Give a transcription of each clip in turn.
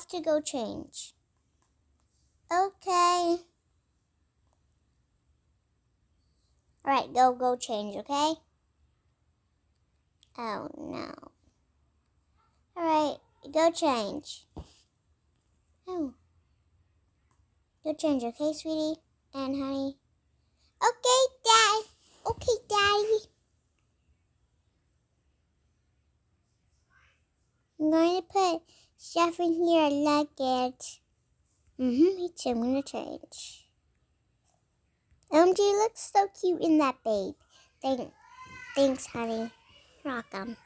have to go change. Okay. Alright, go change, okay? Oh, no. Alright, go change. Oh. Go change, okay, sweetie? And honey? Okay, Dad. Okay, Daddy. I'm going to put stuff in here like it. Me too. I'm going to change. OMG, you look so cute in that babe. Thanks, honey. Welcome.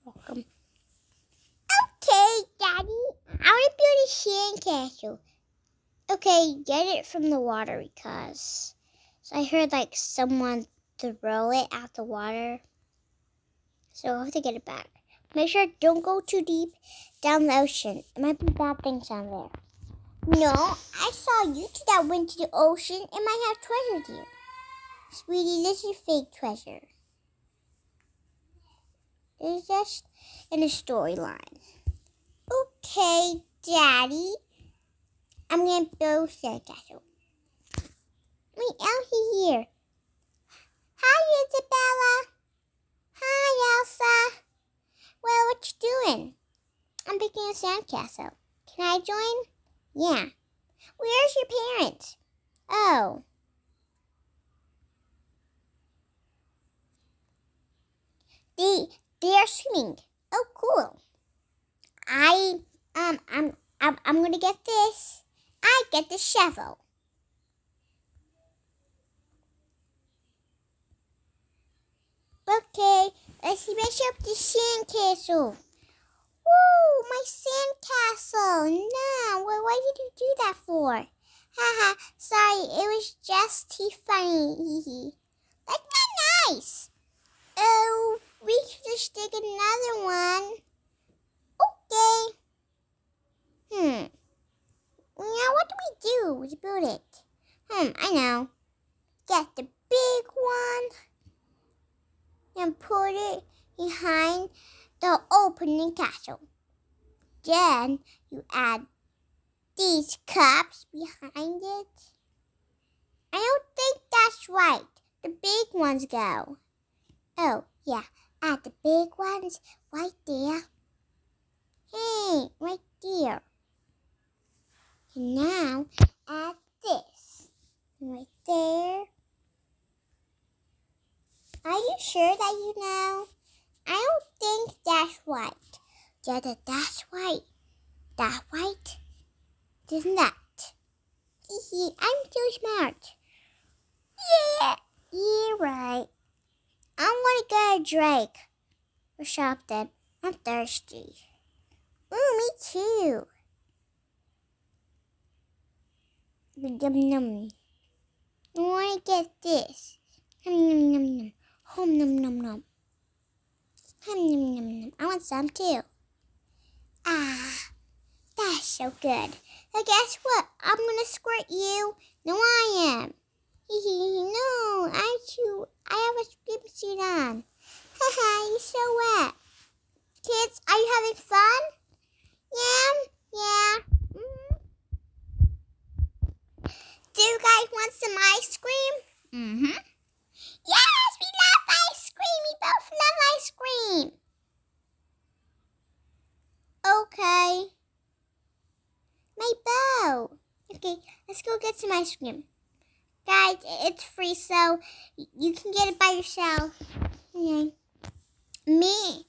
Okay, Daddy. I want to build a sandcastle. Okay, get it from the water because I heard like someone throw it out the water. So I'll have to get it back. Make sure don't go too deep down the ocean. It might be bad things down there. No, I saw you two that went to the ocean and might have treasure here. Sweetie, this is fake treasure. It's just in a storyline. Okay, Daddy. I'm going to build sandcastle. Wait, out here. Hi, Isabella. Hi, Elsa. Well, what you doing? I'm making a sandcastle. Can I join? Yeah. Where's your parents? Oh. They're swimming. Oh, cool. I'm gonna get this. I get the shovel. Okay, let's measure up the sandcastle. Woo, my sandcastle. No, why did you do that for? Haha, sorry, it was just too funny. That's not nice. Oh, we should just dig another one. Okay. Now what do we do to build it? I know. Get the big one and put it behind the opening castle. Then you add these cups behind it. I don't think that's right. The big ones go. Oh, yeah. Add the big ones right there. Hey, right there. And now add this right there. Are you sure that you know? I don't think that's right. Yeah, that's right. That right? Isn't that? I'm so smart. Yeah, you're right. I'm gonna get a drink or something. I'm thirsty. Ooh, me too. Yum yum. I wanna get this. Yum yum yum yum. Home num num num. Yum yum yum yum. I want some too. Ah, that's so good. So guess what? I'm gonna squirt you. No, I am. No, aren't you? I have a swimsuit on. Haha, you're so wet. Kids, are you having fun? Yeah. Do you guys want some ice cream? Yes, we love ice cream. We both love ice cream. Okay. My bow. Okay, let's go get some ice cream. Guys, it's free, so you can get it by yourself. Okay. Me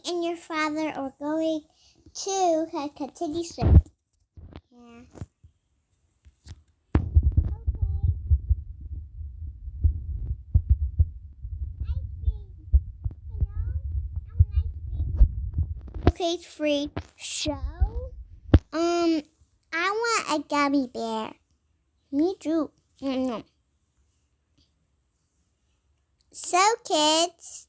and your father are going to continue swimming. Yeah. Okay, it's free. So, I want a gummy bear. Me too. So kids,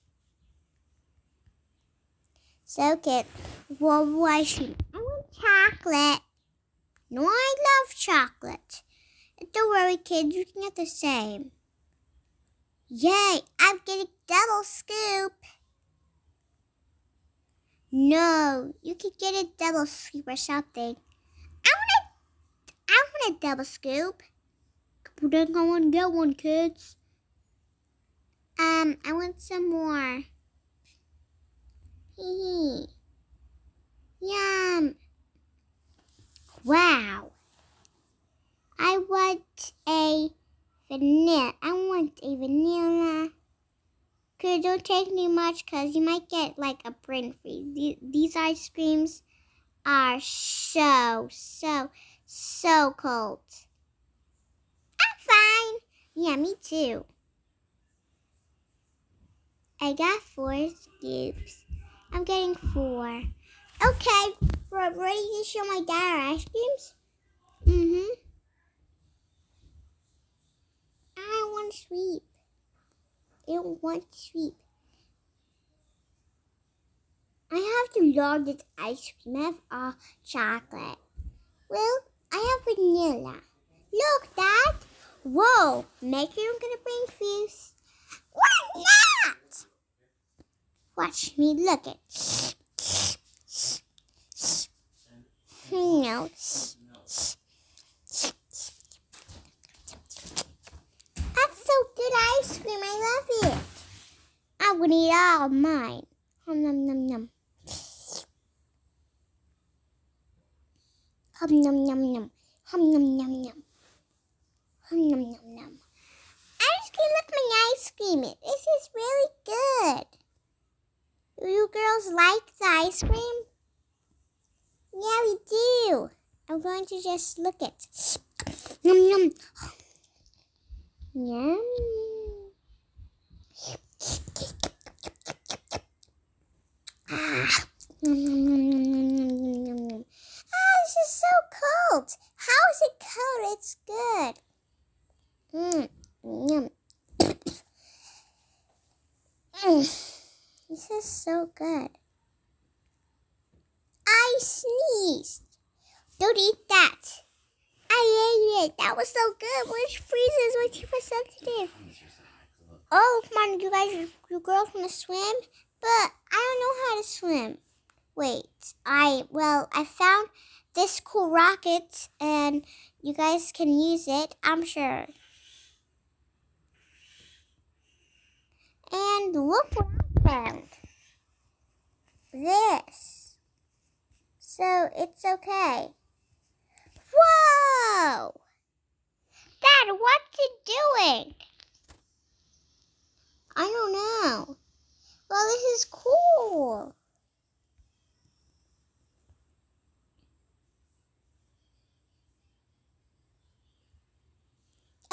what was it? I want chocolate. No, I love chocolate. Don't worry, kids, you can get the same. Yay, I'm getting double scoop. No, you could get a double scoop or something. want a double scoop. Well, then go and get one, kids. I want some more. Hee. Yum. Wow. I want a vanilla. Don't take me much because you might get like a brain freeze. These ice creams are so cold. I'm fine. Yeah, me too. I got 4 scoops. I'm getting 4. Okay, we're ready to show my dad our ice creams? I want to sweep. I don't want to sweep. I have to log this ice cream. I have all chocolate. Well, I have vanilla. Look, Dad. Whoa, maybe I'm gonna bring fuse. Why not? Watch me look it. No. That's so good ice cream. I love it. I'm gonna eat all of mine. Nom nom nom. Hum nom nom nom. Hum nom nom nom. Hum nom nom nom. Ice cream, look my ice cream. This is really good. Do you girls like the ice cream? Yeah, we do. I'm going to just look it. Nom nom. Yum. Ah. Nom nom nom nom nom nom nom. Ah, this is so cold. How is it cold? It's good. Yum. This is so good. I sneezed. Don't eat that. I ate it. That was so good. Which freezes? My teeth are sensitive. Oh, come on, you guys, you girls want to swim? But I don't know how to swim. Wait, I found this cool rocket, and you guys can use it, I'm sure. And look what I found. This. So it's okay. Whoa! Dad, what's it doing? I don't know. Well, this is cool.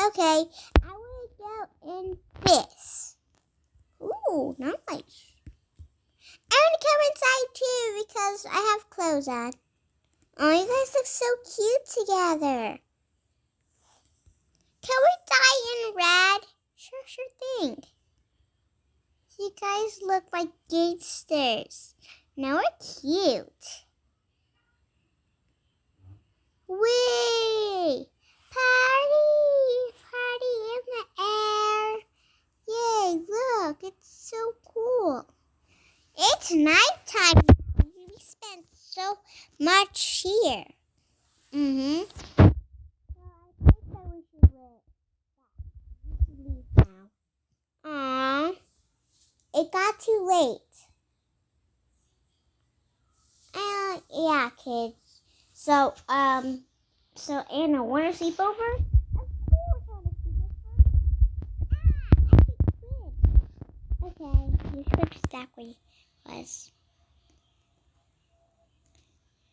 Okay, I want to go in this. Ooh, nice. I want to come inside too because I have clothes on. Oh, you guys look so cute together. Can we dye in red? Sure thing. You guys look like gangsters. Now we're cute. Whee! Party in the air. Yay, look, it's so cool. It's nighttime now. We spent so much here. So I think that we should leave now. Aww. It got too late. Yeah, kids. So Anna, wanna sleep over? Of course I wanna sleep over. I can swim. Okay, you switched that way was.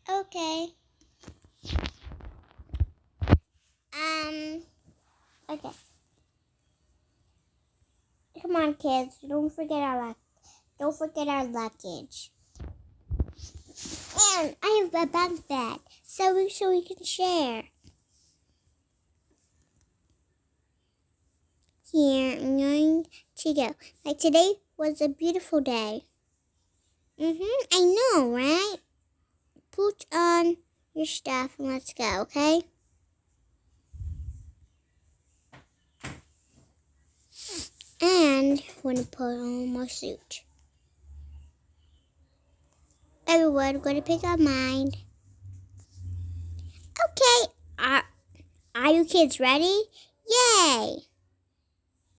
Okay. Okay. Come on, kids. Don't forget our luggage. And I have a bunk bed, so we can share. Here, I'm going to go. Like today was a beautiful day. I know, right? Put on your stuff and let's go, okay? And I'm going to put on my suit. Everyone, I'm going to pick up mine. Okay. kids ready? Yay!